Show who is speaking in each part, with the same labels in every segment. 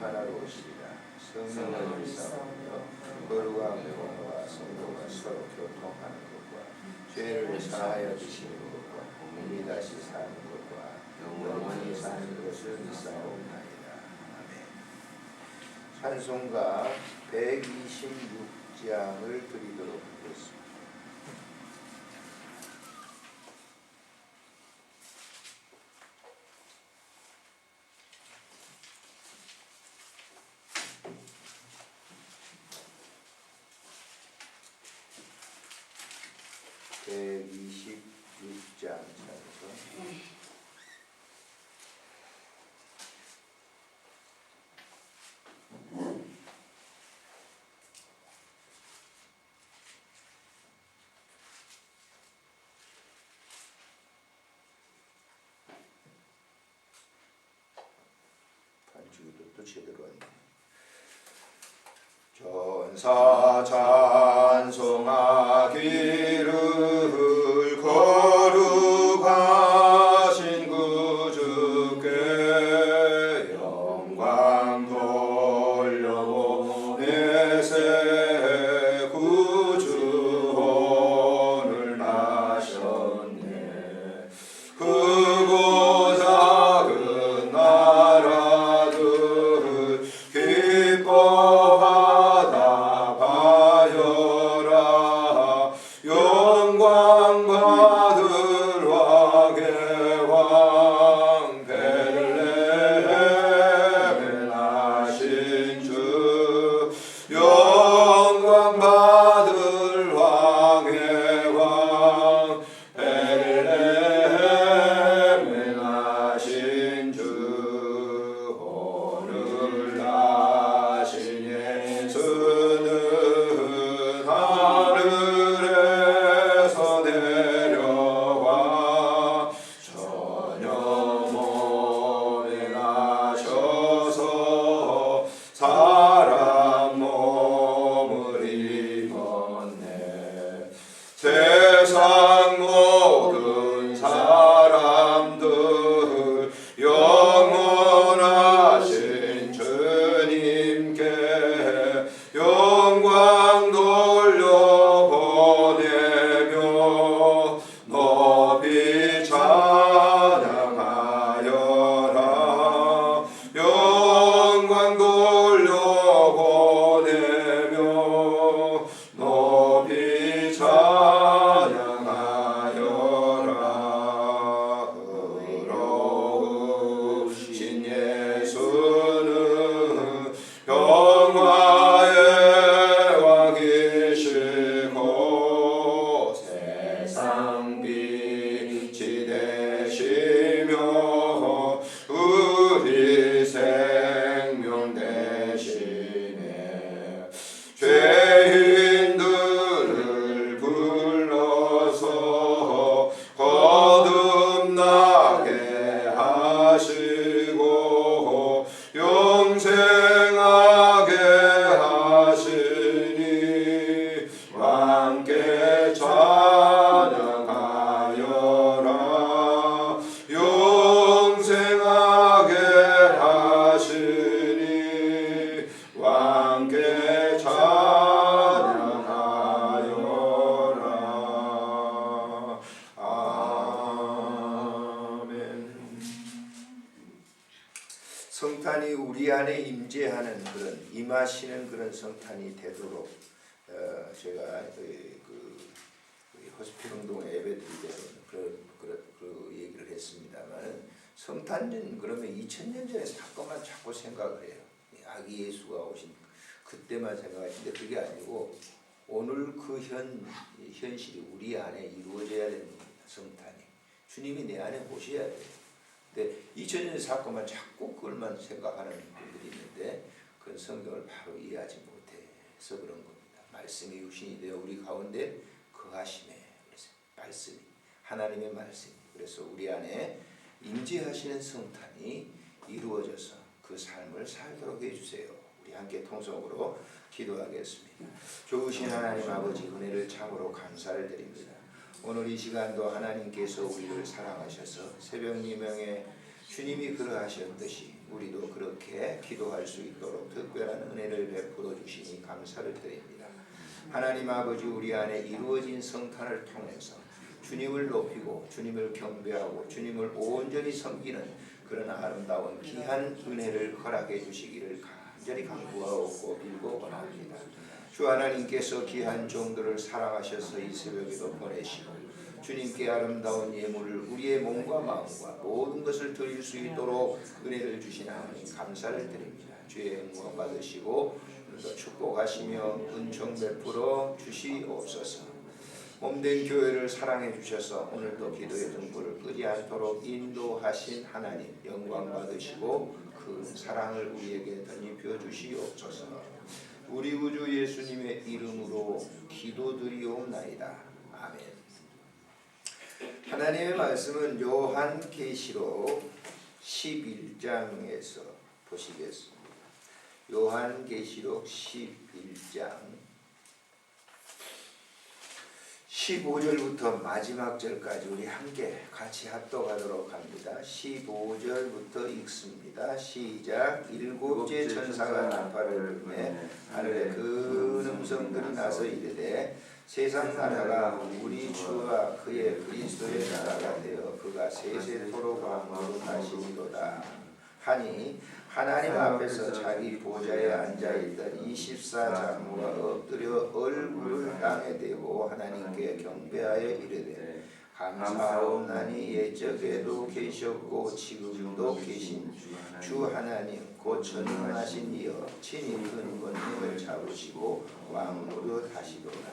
Speaker 1: 하나로우시리라. 성령을 일사하며 거룩한 공과 성도가 서로 교통하는 것과 죄를 사하여 주시는 것과 몸이 다시 사는 것과 영원히 사는 것을 믿사옵나이다. 아멘. 찬송가 126장을 드리도록 하겠습니다. 찬송 반주도 또 제대로 하네. 전사 찬송하기를 거룩하신 구주께 영광 돌려보내세. 구주혼을 나셨네. 크고 작은 나라들 기뻐하다 바여라. 영광 받을 왕의 왕 베들레헴에 나신 주. 영광 받을 왕의 왕 베들레헴에 나신 주. 오늘 나신 예수는 하늘에서 내려와 저녁 몸에 나셔서 사람 몸을 입었네. 세상 모든 사람들 영원하신 주님께 영광 돌려보내며 높이 찬양하여라. 영광 돌려보내며 높이 찬양하여라. 의로우신 예수는 평화의 왕이시고 세상 빛이 되시며 우리 생명 되시네. 죄인들을 불러서 거듭나게 하시고 영생하게 하시니 함께 찬양하여라. 영생하게 하시니 함께 찬양하여라. 아멘. 성탄이 우리 안에 임재하는 그런 임하시는 그런 성탄이 되도록 제가 호스피흥동 예배드릴 때는 그 얘기를 했습니다만 성탄은 그러면 2000년 전의 사건만 자꾸 생각을 해요. 아기 예수가 오신 그때만 생각하시는데 그게 아니고 오늘 그 현실이 우리 안에 이루어져야 되는 겁니다. 성탄이 주님이 내 안에 오셔야 돼요. 근데 2000년의 사건만 자꾸 그걸만 생각하는 분들이 있는데 그건 성경을 바로 이해하지 못해서 그런 겁니다. 말씀이 육신이 되어 우리 가운데 거하심에 말씀이 하나님의 말씀이 그래서 우리 안에 임재하시는 성탄이 이루어져서 그 삶을 살도록 해주세요. 우리 함께 통성으로 기도하겠습니다. 좋으신 하나님 아버지 은혜를 참으로 감사를 드립니다. 오늘 이 시간도 하나님께서 우리를 사랑하셔서 새벽 미명에 주님이 그러하셨듯이 우리도 그렇게 기도할 수 있도록 특별한 은혜를 베풀어 주시니 감사를 드립니다. 하나님 아버지, 우리 안에 이루어진 성탄을 통해서 주님을 높이고 주님을 경배하고 주님을 온전히 섬기는 그런 아름다운 귀한 은혜를 허락해 주시기를 간절히 간구하고 빌고 원합니다. 주 하나님께서 귀한 종들을 사랑하셔서 이 새벽에도 보내시고 주님께 아름다운 예물을 우리의 몸과 마음과 모든 것을 드릴 수 있도록 은혜를 주신 하나님 감사를 드립니다. 주의 영광 받으시고 오늘도 축복하시며 은총 베풀어 주시옵소서. 몸된 교회를 사랑해 주셔서 오늘도 기도의 등불을 끄지 않도록 인도하신 하나님 영광 받으시고 그 사랑을 우리에게 덧입혀 주시옵소서. 우리 구주 예수님의 이름으로 기도드리옵나이다. 아멘. 하나님의 말씀은 요한계시록 11장에서 보시겠습니다. 요한계시록 11장 15절부터 마지막 절까지 우리 함께 같이 합독하도록 합니다. 15절부터 읽습니다. 시작. 일곱째 천사가 나팔을 불매 하늘에 큰 음성들이 나서 이르되 세상 나라가 우리 주와 그의 그리스도의 나라가 되어 그가 세세토록 왕으로 다시리로다 하니 하나님 앞에서 자기 보좌에 앉아있던 24장로가 엎드려 얼굴을 땅에 대고 하나님께 경배하여 이르되 감사하옵나니 옛적에도 계셨고 지금도 계신 주 하나님 곧 전능하신 이여 친히 큰 권능을 잡으시고 왕으로 다시도다.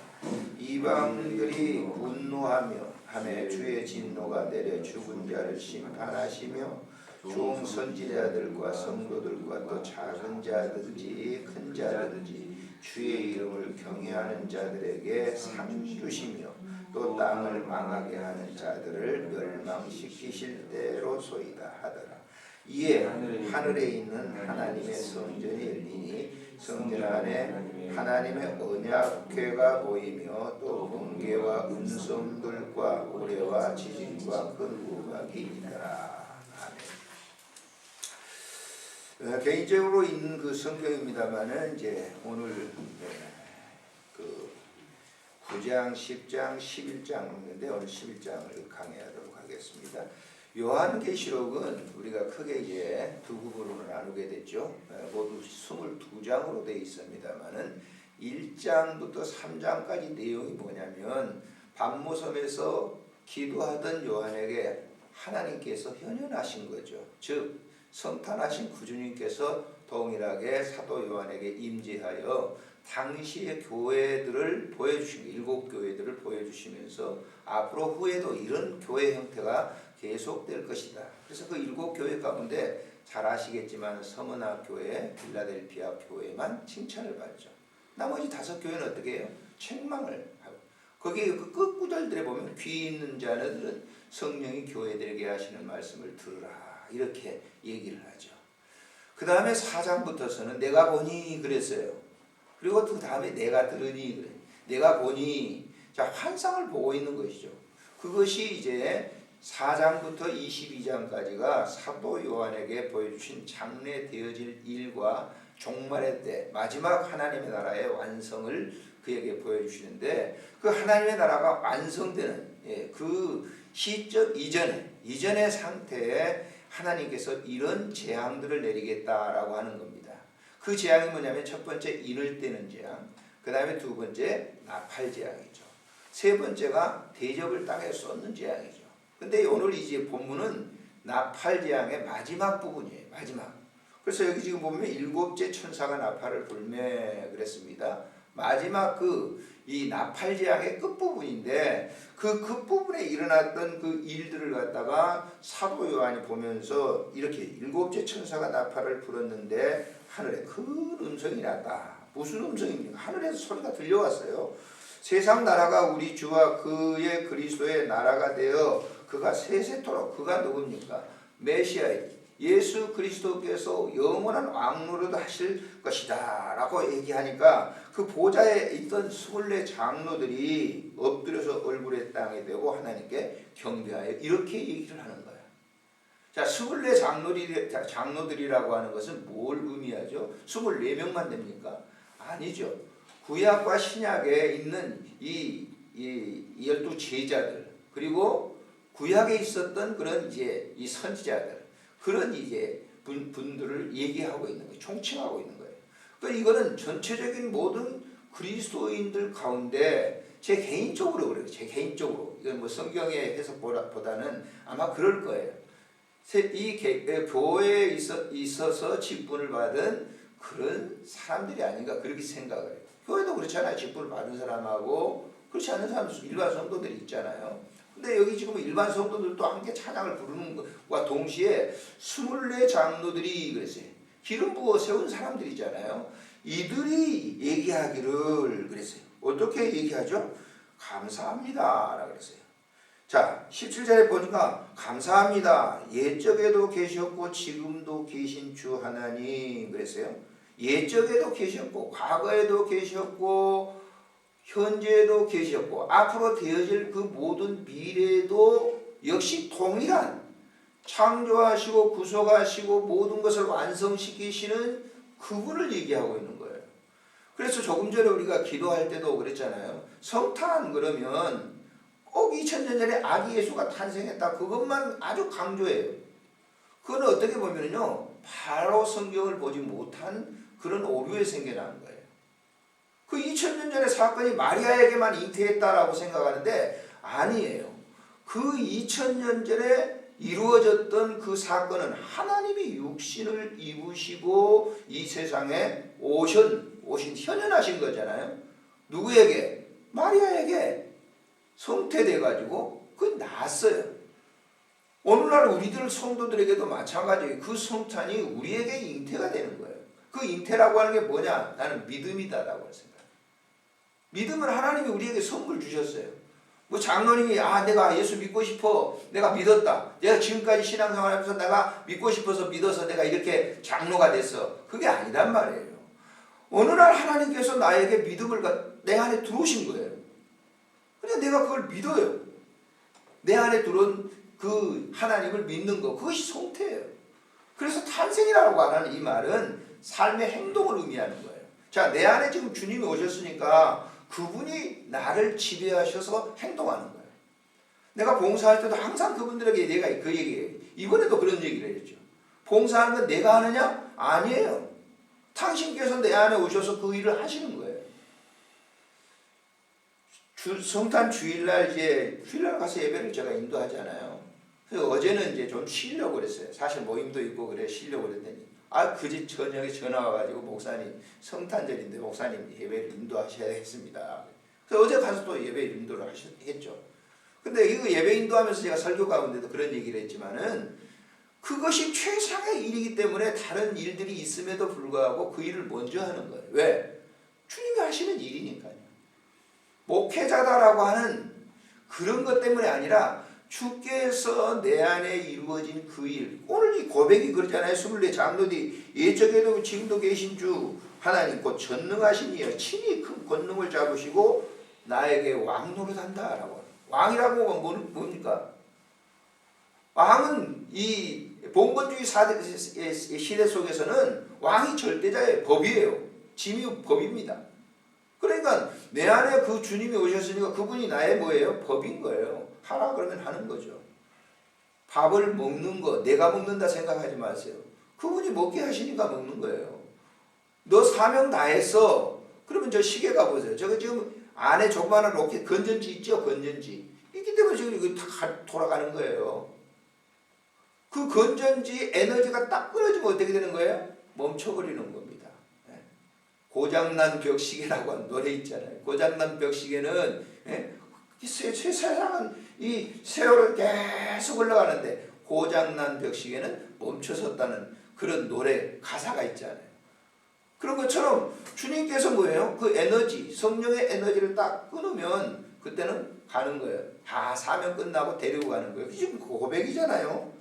Speaker 1: 이방들이 분노하며 하매 주의 진노가 내려 죽은 자를 심판하시며 종 선지자들과 성도들과 또 작은 자든지 큰 자든지 주의 이름을 경외하는 자들에게 상 주시며 또 땅을 망하게 하는 자들을 멸망시키실 때로소이다 하더라. 이에 하늘에 있는 하나님의 성전이 열리니 성전 안에 하나님의 언약궤가 보이며 또 번개와 음성들과 우레와 지진과 큰 우박이 있더라. 개인적으로 있는 그 성경입니다만은 이제 오늘 그 9장, 10장, 11장 있는데 오늘 11장을 강의하도록 하겠습니다. 요한계시록은 우리가 크게 이제 두 부분으로 나누게 됐죠. 모두 22장으로 되어 있습니다만은 1장부터 3장까지 내용이 뭐냐면 밤모섬에서 기도하던 요한에게 하나님께서 현현하신 거죠. 즉 성탄하신 구주님께서 동일하게 사도 요한에게 임재하여 당시의 교회들을 보여주시고 일곱 교회들을 보여주시면서 앞으로 후에도 이런 교회 형태가 계속될 것이다. 그래서 그 일곱 교회 가운데 잘 아시겠지만 서머나 교회, 필라델피아 교회만 칭찬을 받죠. 나머지 5교회는 어떻게 해요? 책망을 하고 거기에 그 끝구절들에 보면 귀 있는 자는 성령이 교회들에게 하시는 말씀을 들으라 이렇게 얘기를 하죠. 그 다음에 4장부터서는 내가 보니 그랬어요. 그리고 그 다음에 내가 들으니 그래. 내가 보니 자 환상을 보고 있는 것이죠. 그것이 이제 4장부터 22장까지가 사도 요한에게 보여주신 장래 되어질 일과 종말의 때 마지막 하나님의 나라의 완성을 그에게 보여주시는데 그 하나님의 나라가 완성되는 그 시점 이전의 상태에 하나님께서 이런 재앙들을 내리겠다라고 하는 겁니다. 그 재앙이 뭐냐면 첫 번째 인을 떼는 재앙, 그 다음에 두 번째 나팔 재앙이죠. 세 번째가 대접을 땅에 쏟는 재앙이죠. 근데 오늘 이제 본문은 나팔 재앙의 마지막 부분이에요. 마지막. 그래서 여기 지금 보면 7째 천사가 나팔을 불매 그랬습니다. 마지막 이 나팔 재앙의 끝부분인데 그 끝부분에 일어났던 그 일들을 갖다가 사도 요한이 보면서 이렇게 7째 천사가 나팔을 불었는데 하늘에 큰 음성이 났다. 무슨 음성입니까? 하늘에서 소리가 들려왔어요. 세상 나라가 우리 주와 그의 그리스도의 나라가 되어 그가 세세토록 그가 누굽니까? 메시아 예수 그리스도께서 영원한 왕노릇 하실 것이다 라고 얘기하니까 그 보좌에 있던 24장로들이 엎드려서 얼굴에 땅에 대고 하나님께 경배하여 이렇게 얘기를 하는 거예요. 자, 24 장로들이라고 하는 것은 뭘 의미하죠? 24명만 됩니까? 아니죠. 구약과 신약에 있는 이 12 제자들, 그리고 구약에 있었던 그런 이제 이 선지자들, 그런 이제 분들을 얘기하고 있는 거예요. 총칭하고 있는 거예요. 그러니까 이거는 전체적인 모든 그리스도인들 가운데 제 개인적으로 그래요. 제 개인적으로. 이건 뭐 성경의 해석보다는 아마 그럴 거예요. 이 교회에 있어서 직분을 받은 그런 사람들이 아닌가 그렇게 생각을 해요. 교회도 그렇잖아요. 직분을 받은 사람하고 그렇지 않은 사람 일반 성도들이 있잖아요. 근데 여기 지금 일반 성도들도 함께 찬양을 부르는 것과 동시에 24 장로들이 그랬어요. 기름 부어 세운 사람들이잖아요. 이들이 얘기하기를 그랬어요. 어떻게 얘기하죠? 감사합니다 라고 그랬어요. 자, 17절에 보니까 감사합니다. 옛적에도 계셨고 지금도 계신 주 하나님 그랬어요. 옛적에도 계셨고 과거에도 계셨고 현재에도 계셨고 앞으로 되어질 그 모든 미래에도 역시 동일한 창조하시고 구속하시고 모든 것을 완성시키시는 그분을 얘기하고 있는 거예요. 그래서 조금 전에 우리가 기도할 때도 그랬잖아요. 성탄 그러면 꼭 2000년 전에 아기 예수가 탄생했다. 그것만 아주 강조해요. 그건 어떻게 보면요. 바로 성경을 보지 못한 그런 오류에 생겨나는 거예요. 그 2000년 전의 사건이 마리아에게만 잉태했다라고 생각하는데 아니에요. 그 2000년 전에 이루어졌던 그 사건은 하나님이 육신을 입으시고 이 세상에 오신 현현하신 거잖아요. 누구에게? 마리아에게 성태돼가지고 그 낳았어요. 오늘날 우리들 성도들에게도 마찬가지예요. 그 성탄이 우리에게 잉태가 되는 거예요. 그 잉태라고 하는 게 뭐냐? 나는 믿음이다라고 생각해요. 믿음은 하나님이 우리에게 선물 주셨어요. 뭐 장로님이 내가 예수 믿고 싶어. 내가 믿었다. 내가 지금까지 신앙생활하면서 내가 믿고 싶어서 믿어서 내가 이렇게 장로가 됐어. 그게 아니란 말이에요. 어느 날 하나님께서 나에게 믿음을 내 안에 들어오신 거예요. 그냥 내가 그걸 믿어요. 내 안에 들어온 그 하나님을 믿는 거, 그것이 성태예요. 그래서 탄생이라고 하는 이 말은 삶의 행동을 의미하는 거예요. 자, 내 안에 지금 주님이 오셨으니까 그분이 나를 지배하셔서 행동하는 거예요. 내가 봉사할 때도 항상 그분들에게 내가 그 얘기예요. 이번에도 그런 얘기를 했죠. 봉사하는 건 내가 하느냐? 아니에요. 당신께서 내 안에 오셔서 그 일을 하시는 거예요. 성탄 주일날 주일날 가서 예배를 제가 인도하잖아요. 그래서 어제는 이제 좀 쉬려고 그랬어요. 사실 모임도 있고 그래 쉬려고 그랬더니 그집 저녁에 전화 와가지고 목사님 성탄절인데 목사님 예배를 인도하셔야겠습니다. 그래서 어제 가서 또 예배 인도를 했죠. 근데 이거 예배 인도하면서 제가 설교 가운데도 그런 얘기를 했지만은 그것이 최상의 일이기 때문에 다른 일들이 있음에도 불구하고 그 일을 먼저 하는 거예요. 왜? 주님이 하시는 일이니까요. 목회자다라고 하는 그런 것 때문에 아니라 주께서 내 안에 이루어진 그 일. 오늘 이 고백이 그러잖아요. 24 장로들이 옛적에도 지금도 계신 주 하나님 곧 전능하신 이여 친히 큰 권능을 잡으시고 나에게 왕 노릇한다라고. 왕이라고 하면 뭡니까? 왕은 이 봉건주의 시대 속에서는 왕이 절대자의 법이에요. 짐이 법입니다. 그러니까 내 안에 그 주님이 오셨으니까 그분이 나의 뭐예요? 법인 거예요. 하라 그러면 하는 거죠. 밥을 먹는 거 내가 먹는다 생각하지 마세요. 그분이 먹게 하시니까 먹는 거예요. 너 사명 다 했어. 그러면 저 시계 가보세요. 저거 지금 안에 조그마한 로켓 건전지 있죠? 건전지. 있기 때문에 지금 이거 다 돌아가는 거예요. 그 건전지 에너지가 딱 끊어지면 어떻게 되는 거예요? 멈춰버리는 겁니다. 고장난 벽시계라고 하는 노래 있잖아요. 고장난 벽시계는 세상은 이 세월을 계속 흘러가는데 고장난 벽시계는 멈춰섰다는 그런 노래 가사가 있잖아요. 그런 것처럼 주님께서 뭐예요? 그 에너지, 성령의 에너지를 딱 끊으면 그때는 가는 거예요. 다 사명 끝나고 데리고 가는 거예요. 지금 고백이잖아요.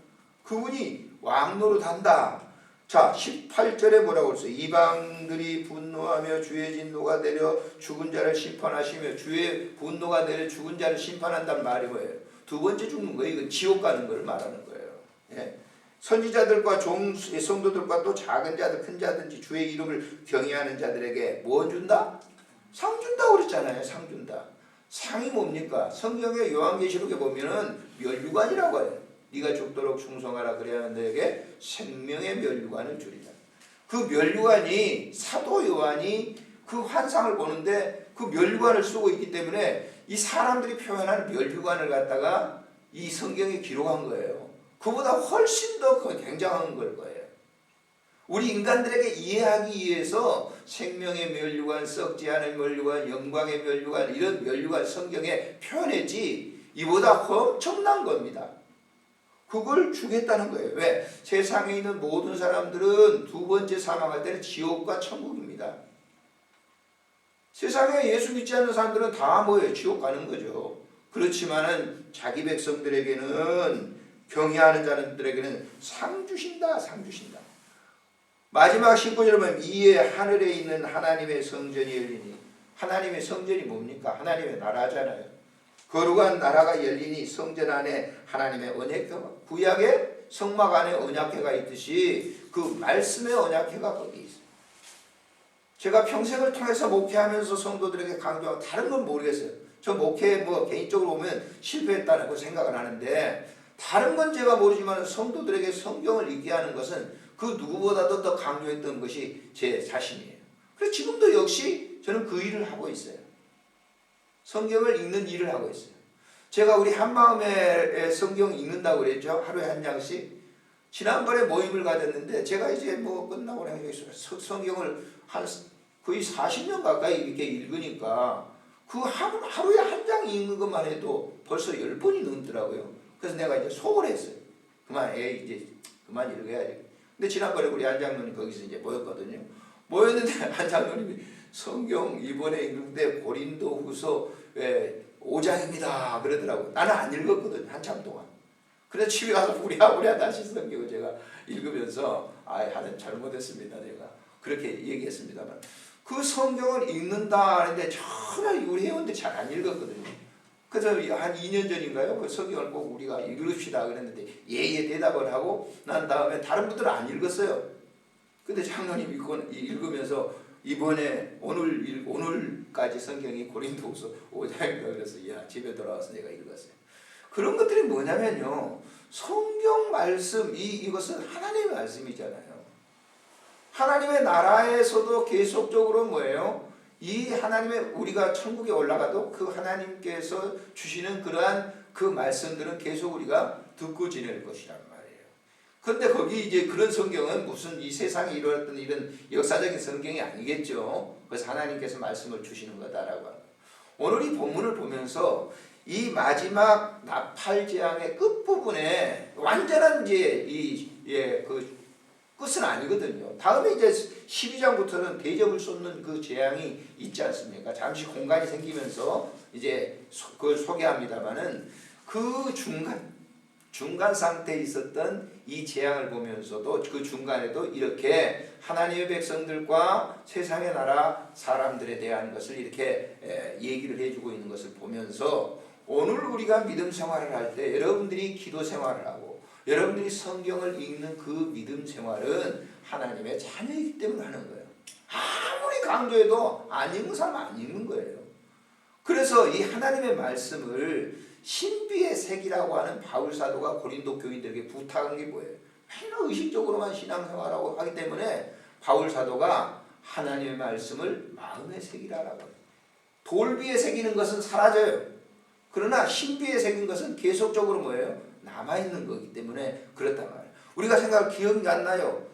Speaker 1: 그분이 왕노릇 한다. 자, 18절에 뭐라고 했어요? 이방들이 분노하며 주의 진노가 내려 죽은 자를 심판하시며 주의 분노가 내려 죽은 자를 심판한다는 말이 뭐예요? 두 번째 죽는 거예요. 이건 지옥 가는 걸 말하는 거예요. 예. 선지자들과 성도들과 또 작은 자들 큰 자든지 주의 이름을 경외하는 자들에게 뭐 준다? 상 준다고 그랬잖아요. 상 준다. 상이 뭡니까? 성경의 요한계시록에 보면은 멸류관이라고 해요. 네가 죽도록 충성하라 그래야 하는 너에게 생명의 멸류관을 주리라. 그 멸류관이 사도 요한이 그 환상을 보는데 그 멸류관을 쓰고 있기 때문에 이 사람들이 표현한 멸류관을 갖다가 이 성경에 기록한 거예요. 그보다 훨씬 더 굉장한 걸 거예요. 우리 인간들에게 이해하기 위해서 생명의 멸류관, 썩지 않은 멸류관, 영광의 멸류관 이런 멸류관 성경에 표현했지 이보다 엄청난 겁니다. 그걸 주겠다는 거예요. 왜? 세상에 있는 모든 사람들은 두 번째 사망할 때는 지옥과 천국입니다. 세상에 예수 믿지 않는 사람들은 다 뭐예요? 지옥 가는 거죠. 그렇지만은 자기 백성들에게는 경외하는 자들에게는 상 주신다. 상 주신다. 마지막 19절에 보면 이에 하늘에 있는 하나님의 성전이 열리니 하나님의 성전이 뭡니까? 하나님의 나라잖아요. 거룩한 나라가 열리니 성전 안에 하나님의 언약궤가 구약의 성막 안에 언약궤가 있듯이 그 말씀의 언약궤가 거기 있어요. 제가 평생을 통해서 목회하면서 성도들에게 강조하고 다른 건 모르겠어요. 저 목회 개인적으로 보면 실패했다고 생각을 하는데 다른 건 제가 모르지만 성도들에게 성경을 읽게 하는 것은 그 누구보다도 더 강조했던 것이 제 자신이에요. 그래서 지금도 역시 저는 그 일을 하고 있어요. 성경을 읽는 일을 하고 있어요. 제가 우리 한마음에 성경 읽는다고 그랬죠. 하루에 한 장씩. 지난번에 모임을 가졌는데 제가 이제 끝나고 성경을 한 거의 40년 가까이 이렇게 읽으니까 그 하루에 한 장 읽는 것만 해도 벌써 10번이 넘더라고요. 그래서 내가 이제 속을 했어요. 이제 그만 읽어야지. 근데 지난번에 우리 한 장로님 거기서 이제 모였거든요. 모였는데 한 장로님이 성경 이번에 읽는데 고린도 후서 5장입니다. 그러더라고요. 나는 안 읽었거든요. 한참 동안. 그래서 집에 가서 부랴부랴 다시 성경을 제가 읽으면서 하여튼 잘못했습니다. 내가 그렇게 얘기했습니다만 그 성경을 읽는다 하는데 전혀 우리 회원들이 잘 안 읽었거든요. 그래서 한 2년 전인가요? 그 성경을 꼭 우리가 읽읍시다 그랬는데 예예 대답을 하고 난 다음에 다른 분들은 안 읽었어요. 근데 장로님이 읽으면서 이번에 오늘까지 성경이 고린도후서 5장입니다. 그래서 집에 돌아와서 내가 읽었어요. 그런 것들이 뭐냐면요. 성경 말씀 이것은 하나님의 말씀이잖아요. 하나님의 나라에서도 계속적으로 뭐예요? 이 하나님의 우리가 천국에 올라가도 그 하나님께서 주시는 그러한 그 말씀들은 계속 우리가 듣고 지낼 것이란 말이에요. 그런데 거기 이제 그런 성경은 무슨 이 세상에 일어났던 이런 역사적인 성경이 아니겠죠. 그래서 하나님께서 말씀을 주시는 거다라고 합니다. 오늘 이 본문을 보면서 이 마지막 나팔재앙의 끝부분에 완전한 이제 그 끝은 아니거든요. 다음에 이제 12장부터는 대접을 쏟는 그 재앙이 있지 않습니까? 잠시 공간이 생기면서 이제 그걸 소개합니다만은 그 중간 상태에 있었던 이 재앙을 보면서도 그 중간에도 이렇게 하나님의 백성들과 세상의 나라 사람들에 대한 것을 이렇게 얘기를 해주고 있는 것을 보면서 오늘 우리가 믿음 생활을 할 때 여러분들이 기도 생활을 하고 여러분들이 성경을 읽는 그 믿음 생활은 하나님의 자녀이기 때문에 하는 거예요. 아무리 강조해도 안 읽는 사람은 안 읽는 거예요. 그래서 이 하나님의 말씀을 신비의 색이라고 하는 바울 사도가 고린도 교인들에게 부탁한 게 뭐예요? 맨날 의식적으로만 신앙생활하고 하기 때문에 바울 사도가 하나님의 말씀을 마음의 색이라고 해요. 돌비에 새기는 것은 사라져요. 그러나 신비에 새긴 것은 계속적으로 뭐예요? 남아있는 거기 때문에 그렇단 말이에요. 우리가 생각 기억이 안 나요.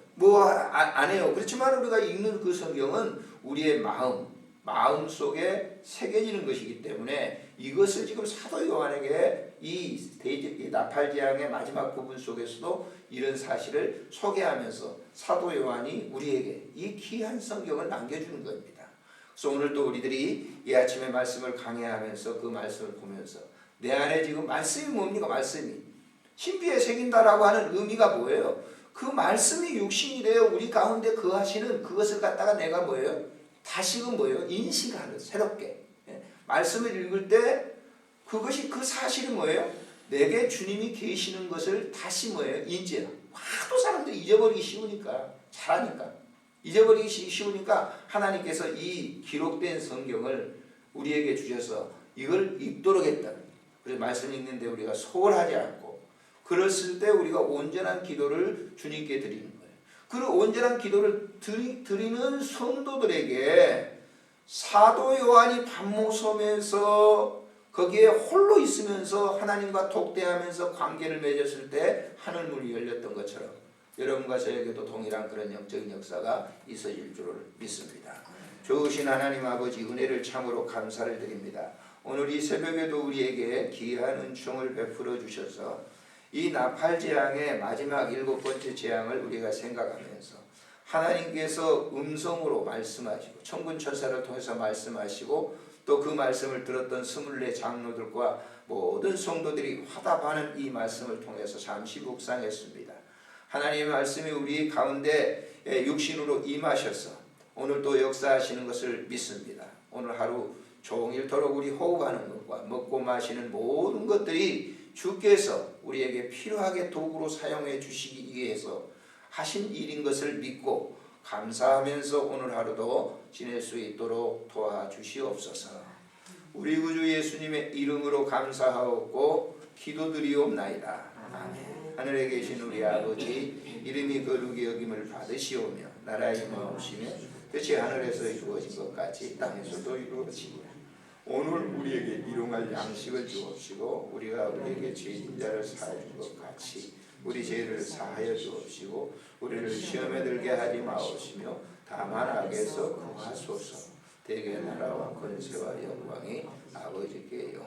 Speaker 1: 안 해요. 그렇지만 우리가 읽는 그 성경은 우리의 마음 속에 새겨지는 것이기 때문에 이것을 지금 사도 요한에게 이 나팔재앙의 마지막 부분 속에서도 이런 사실을 소개하면서 사도 요한이 우리에게 이 귀한 성경을 남겨주는 겁니다. 그래서 오늘 또 우리들이 이 아침에 말씀을 강해하면서 그 말씀을 보면서 내 안에 지금 말씀이 뭡니까? 말씀이 신비에 새긴다라고 하는 의미가 뭐예요? 그 말씀이 육신이 되어 우리 가운데 거하시는 그것을 갖다가 내가 뭐예요? 다시금 뭐예요? 인식하는 새롭게 말씀을 읽을 때 그것이 그 사실이 뭐예요? 내게 주님이 계시는 것을 다시 뭐예요? 인지해요. 하도 사람들이 잊어버리기 쉬우니까, 잘하니까 잊어버리기 쉬우니까 하나님께서 이 기록된 성경을 우리에게 주셔서 이걸 읽도록 했다. 그래서 말씀 읽는데 우리가 소홀하지 않고, 그랬을 때 우리가 온전한 기도를 주님께 드리는 거예요. 그 온전한 기도를 드리는 성도들에게 사도 요한이 밤모섬에서 거기에 홀로 있으면서 하나님과 독대하면서 관계를 맺었을 때 하늘문이 열렸던 것처럼 여러분과 저에게도 동일한 그런 영적인 역사가 있어질 줄을 믿습니다. 좋으신 하나님 아버지, 은혜를 참으로 감사를 드립니다. 오늘 이 새벽에도 우리에게 귀한 은총을 베풀어 주셔서 이 나팔 재앙의 마지막 7번째 재앙을 우리가 생각하면서 하나님께서 음성으로 말씀하시고 천군 천사를 통해서 말씀하시고 또 그 말씀을 들었던 24 장로들과 모든 성도들이 화답하는 이 말씀을 통해서 잠시 묵상했습니다. 하나님의 말씀이 우리 가운데 육신으로 임하셔서 오늘 또 역사하시는 것을 믿습니다. 오늘 하루 종일토록 우리 호흡하는 것과 먹고 마시는 모든 것들이 주께서 우리에게 필요하게 도구로 사용해 주시기 위해서 하신 일인 것을 믿고 감사하면서 오늘 하루도 지낼 수 있도록 도와주시옵소서. 우리 구주 예수님의 이름으로 감사하옵고 기도드리옵나이다. 아멘. 하늘에 계신 우리 아버지, 이름이 거룩히 여김을 받으시오며 나라의 임하옵시며 뜻이 하늘에서 이루어진 것 같이 땅에서도 이루어지고, 오늘 우리에게 일용할 양식을 주옵시고 우리가 우리에게 죄진 자를 사하여 준 것 같이 우리 죄를 사하여 주옵시고 우리를 시험에 들게 하지 마옵시며 다만 악에서 구하소서. 대개 나라와 권세와 영광이 아버지께 영원히